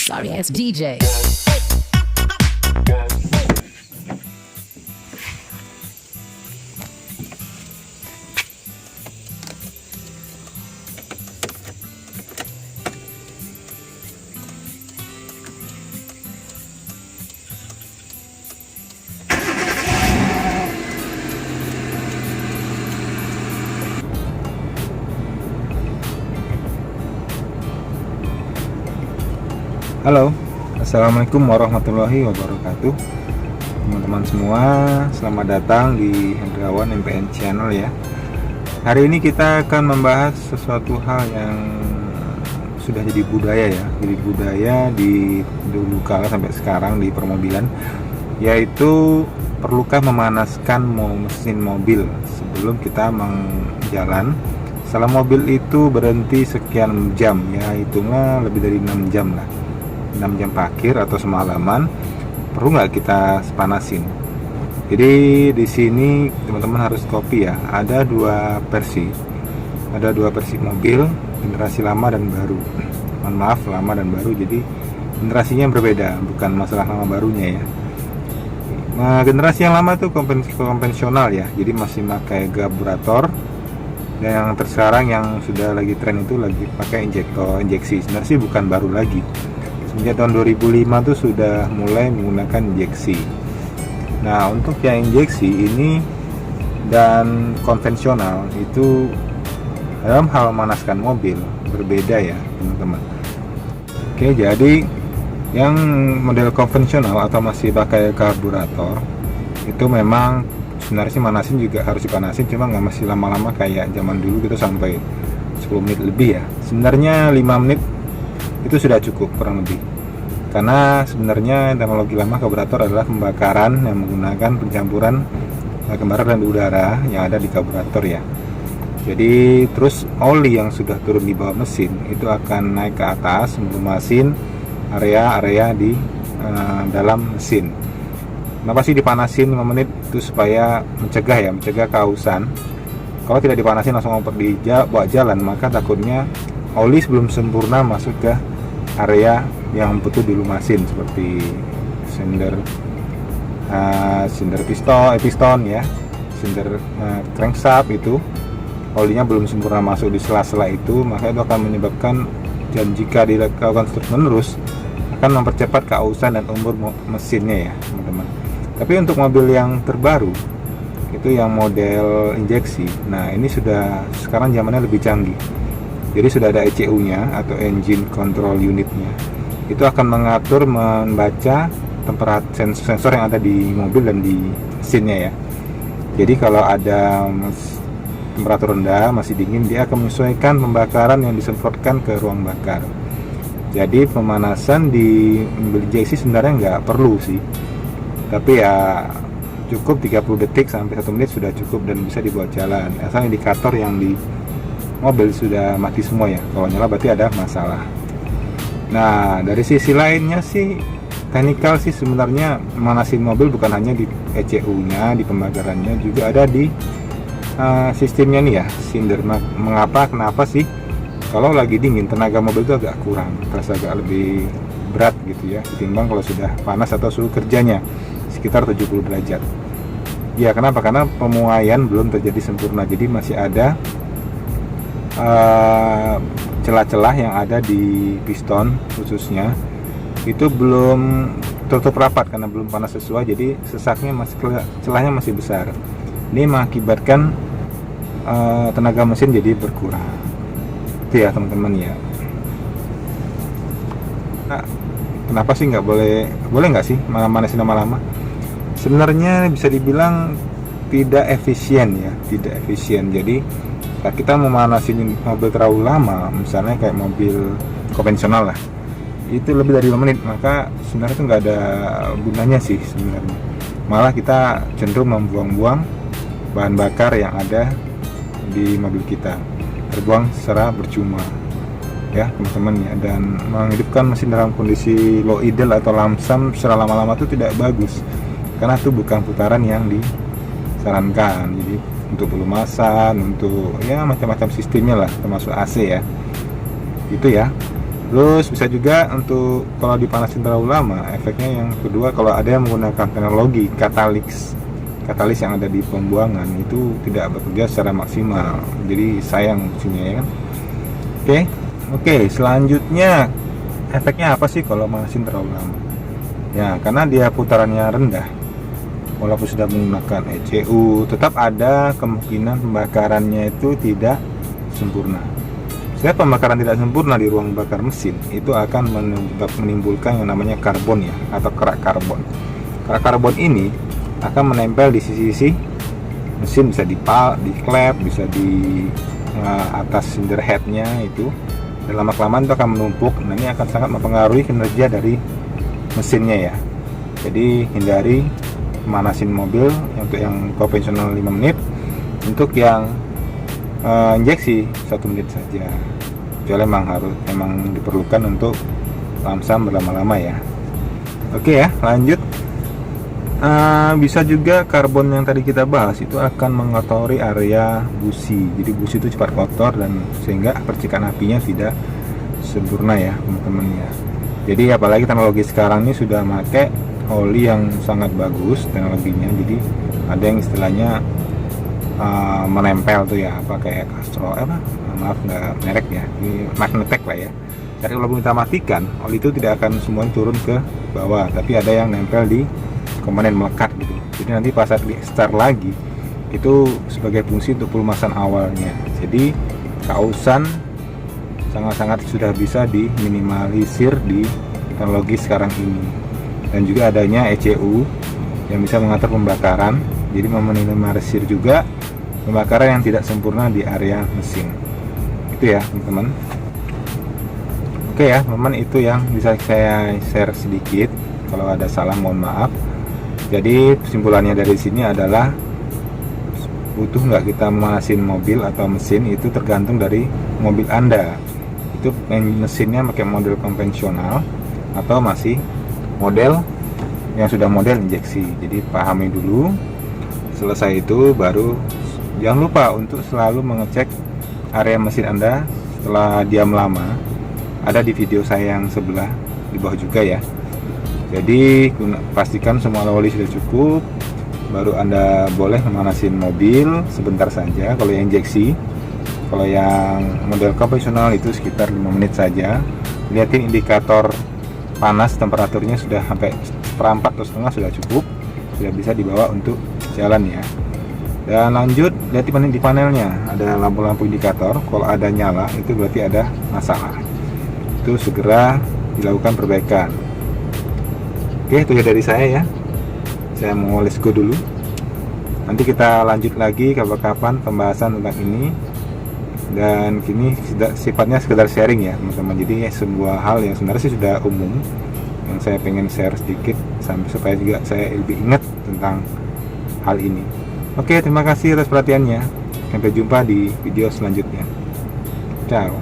Sorry ass DJ. Halo, assalamualaikum warahmatullahi wabarakatuh. Teman-teman semua, selamat datang di Hendrawan MPN Channel ya. Hari ini kita akan membahas sesuatu hal yang sudah jadi budaya ya, jadi budaya di dulu kala sampai sekarang di permobilan, yaitu perlukah memanaskan mesin mobil sebelum kita menjalan. Setelah mobil itu berhenti sekian jam ya, hitunglah lebih dari 6 jam lah, 6 jam parkir atau semalaman, perlu nggak kita panasin? Jadi di sini teman-teman harus copy ya. Ada dua versi mobil, generasi lama dan baru. Mohon maaf, lama dan baru. Jadi generasinya berbeda, bukan masalah lama barunya ya. Nah, generasi yang lama itu konvensional ya. Jadi masih pakai karburator. Dan yang sekarang yang sudah lagi tren itu lagi pakai injeksi. Sebenarnya sih bukan baru lagi. Semenjak tahun 2005 tuh sudah mulai menggunakan injeksi. Nah, untuk yang injeksi ini dan konvensional itu dalam hal memanaskan mobil berbeda ya teman-teman. Oke, jadi yang model konvensional atau masih pakai karburator itu memang sebenarnya sih manasin juga harus dipanasin, cuma nggak masih lama-lama kayak zaman dulu gitu sampai 10 menit lebih ya. Sebenarnya 5 menit itu sudah cukup kurang lebih, karena sebenarnya teknologi lama karburator adalah pembakaran yang menggunakan pencampuran kembaran dan udara yang ada di karburator ya. Jadi terus oli yang sudah turun di bawah mesin itu akan naik ke atas melumasin area-area di dalam mesin. Kenapa sih dipanasin 5 menit? Itu supaya mencegah kehausan. Kalau tidak dipanasin langsung bawa jalan, maka takutnya oli sebelum sempurna masuk ke area yang butuh dilumasin seperti silinder piston ya, silinder crankshaft itu olinya belum sempurna masuk di sela-sela itu, maka itu akan menyebabkan, dan jika dilakukan terus-menerus akan mempercepat keausan dan umur mesinnya ya teman-teman. Tapi untuk mobil yang terbaru itu yang model injeksi, nah ini sudah sekarang zamannya lebih canggih. Jadi sudah ada ECU-nya atau Engine Control Unit-nya. Itu akan mengatur, membaca temperatur sensor yang ada di mobil dan di mesinnya ya. Jadi kalau ada temperatur rendah, masih dingin, dia akan menyesuaikan pembakaran yang disemprotkan ke ruang bakar. Jadi pemanasan di mobil injeksi sebenarnya nggak perlu sih. Tapi ya cukup 30 detik sampai 1 menit sudah cukup dan bisa dibawa jalan. Asal indikator yang di mobil sudah mati semua ya. Kalau nyala berarti ada masalah. Nah, dari sisi lainnya sih teknikal sih sebenarnya manasin mobil bukan hanya di ECU-nya, di pembakarannya, juga ada di sistemnya nih ya, silinder. Kenapa sih kalau lagi dingin tenaga mobil itu agak kurang, terasa agak lebih berat gitu ya, ketimbang kalau sudah panas atau suhu kerjanya sekitar 70 derajat. Ya, kenapa? Karena pemuaian belum terjadi sempurna. Jadi masih ada celah-celah yang ada di piston khususnya itu belum tertutup rapat karena belum panas sesuai, jadi sesaknya celahnya masih besar. Ini mengakibatkan tenaga mesin jadi berkurang. Itu ya teman-teman ya. Nah, kenapa sih nggak boleh nggak sih manasin lama-lama? Sebenarnya bisa dibilang tidak efisien ya, tidak efisien. Jadi kita memanasin mobil terlalu lama, misalnya kayak mobil konvensional lah, itu lebih dari 5 menit, maka sebenarnya itu nggak ada gunanya sih sebenarnya. Malah kita cenderung membuang-buang bahan bakar yang ada di mobil kita, terbuang secara percuma ya teman-teman ya. Dan menghidupkan mesin dalam kondisi low idle atau lamsam secara lama-lama itu tidak bagus, karena itu bukan putaran yang disarankan. Jadi untuk pelumasan, untuk ya macam-macam sistemnya lah, termasuk AC ya, itu ya. Terus bisa juga untuk kalau dipanasin terlalu lama, efeknya yang kedua, kalau ada yang menggunakan teknologi katalis yang ada di pembuangan itu tidak bekerja secara maksimal, jadi sayang fungsinya ya kan. Oke, selanjutnya efeknya apa sih kalau manasin terlalu lama? Ya, karena dia putarannya rendah, walaupun sudah menggunakan ECU, tetap ada kemungkinan pembakarannya itu tidak sempurna. Setiap pembakaran tidak sempurna di ruang bakar mesin itu akan menimbulkan yang namanya karbon ya, atau kerak karbon. Kerak karbon ini akan menempel di sisi-sisi mesin, bisa di klep, bisa di atas cylinder headnya itu. Dan lama-kelamaan itu akan menumpuk. Nah, ini akan sangat mempengaruhi kinerja dari mesinnya ya. Jadi hindari manasin mobil untuk yang konvensional 5 menit, untuk yang injeksi 1 menit saja, kecuali memang diperlukan untuk lamsam berlama-lama ya. Oke ya, lanjut. Bisa juga karbon yang tadi kita bahas itu akan mengotori area busi, jadi busi itu cepat kotor dan sehingga percikan apinya tidak sempurna ya teman-teman ya. Jadi apalagi teknologi sekarang ini sudah pakai oli yang sangat bagus teknologinya, jadi ada yang istilahnya menempel tuh ya, apa kayak Castrol maaf nggak merek ya, ini Magnetec lah ya. Jadi kalau kita matikan, oli itu tidak akan semuanya turun ke bawah, tapi ada yang nempel di komponen melekat gitu. Jadi nanti pas saat di start lagi itu sebagai fungsi untuk pelumasan awalnya. Jadi kausan sangat-sangat sudah bisa diminimalisir di teknologi sekarang ini. Dan juga adanya ECU yang bisa mengatur pembakaran, jadi meminimalisir juga pembakaran yang tidak sempurna di area mesin. Itu ya teman-teman. Oke ya teman-teman, itu yang bisa saya share sedikit. Kalau ada salah mohon maaf. Jadi kesimpulannya dari sini adalah butuh nggak kita memanasin mobil atau mesin itu tergantung dari mobil Anda. Itu mesinnya pakai model konvensional atau masih model yang sudah model injeksi. Jadi pahami dulu. Selesai itu baru jangan lupa untuk selalu mengecek area mesin Anda setelah diam lama. Ada di video saya yang sebelah di bawah juga ya. Jadi pastikan semua oli sudah cukup, baru Anda boleh memanasin mobil sebentar saja. Kalau yang injeksi, kalau yang model konvensional itu sekitar 5 menit saja. Lihatin indikator panas, temperaturnya sudah sampai 1/4 atau setengah, sudah cukup, sudah bisa dibawa untuk jalan ya. Dan lanjut, lihat di panelnya ada lampu-lampu indikator. Kalau ada nyala itu berarti ada masalah, itu segera dilakukan perbaikan. Oke, itu ya dari saya ya. Saya mau let's go dulu. Nanti kita lanjut lagi kapan-kapan pembahasan tentang ini. Dan kini sifatnya sekedar sharing ya teman-teman. Jadi sebuah hal yang sebenarnya sih sudah umum, yang saya pengen share sedikit supaya juga saya lebih ingat tentang hal ini. Oke, terima kasih atas perhatiannya. Sampai jumpa di video selanjutnya. Ciao.